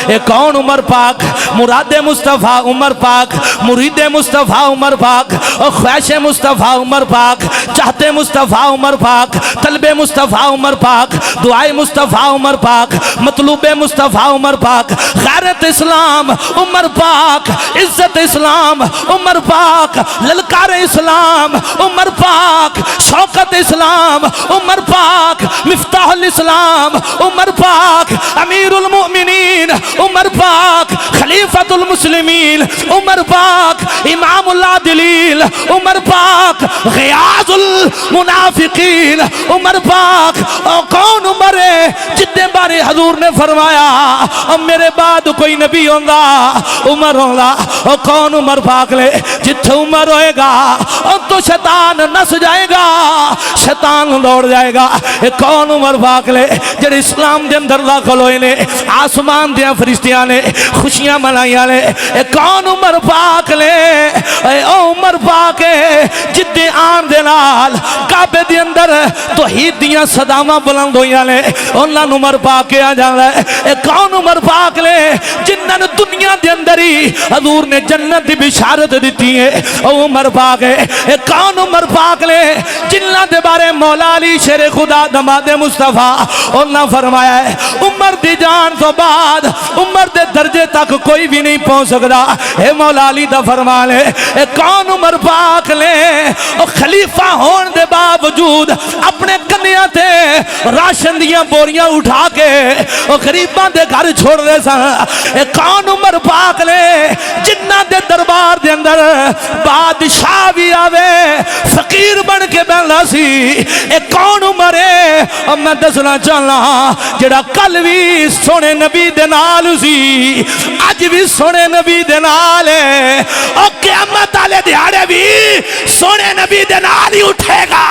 اے کون عمر پاک؟ مراد مصطفیٰ عمر پاک، مرید مصطفیٰ عمر پاک، خواہش مصطفیٰ عمر پاک، چاہتے مصطفیٰ عمر پاک، طلب مصطفیٰ عمر پاک، دعائے مصطفیٰ عمر پاک، مطلوب مصطفیٰ عمر پاک، غیرت اسلام عمر پاک، عزت اسلام عمر پاک، للکار اسلام عمر پاک، شوکت اسلام عمر پاک، مفتاح الاسلام عمر پاک، امیر المؤمنین عمر پاک، خلیفۃ المسلمین عمر پاک، امام العادلین عمر پاک، غیاث المنافقین عمر پاک۔ اور کون عمر ہے جتنے بارے حضور نے فرمایا اب میرے بعد کوئی نبی ہوگا عمر ہوگا؟ اور کون عمر پاک لے جتھے عمر ہوئے گا اور تو شیطان نس جائے گا، شیطان دوڑ جائے گا۔ ایک کون عمر پاک لے جڑے اسلام دے اندر داخل ہوئے نے، آسمان دیا فرشتیاں نے خوشیاں منائیاں نے۔ ایک کون عمر پاک لے اے عمر پاک جدے آن دے نال کعبے دے اندر توحید دیاں صداواں بلند ہویاں نے، انہاں نوں عمر پاک کہا جاندا ہے۔ اے کون عمر پاک لے جنہاں نے دنیا دے اندر ہی حضور نے جنت دی بشارت دیتی ہے، او عمر پاک ہے۔ اے کون عمر پاک لے جنہاں دے بارے مولا علی شیر خدا دماد مصطفیٰ انہاں فرمایا ہے عمر دی جان تو بعد عمر دے درجے تک کوئی بھی نہیں پہنچ سکتا، اے مولا علی دا فرمان ہے۔ اے کون عمر پاک لے او خلیفہ ہون دے باوجود اپنے کنیاں تے راشن دیاں بوریاں اٹھا کے او غریباں دے گھر چھوڑ دے سن۔ اے کون عمر پاک لے جنہ دے دربار دے اندر بادشاہ بھی آوے فقیر بن کے بیٹھا سی۔ اے کون عمر ہے؟ اب میں دسنا چاہنا جڑا کل بھی سونے نبی دے نال سی اج بھی سونے نبی دے نال ہے، اور قیامت والے دیہاڑے بھی سونے نبی دے نال ہی اٹھے گا۔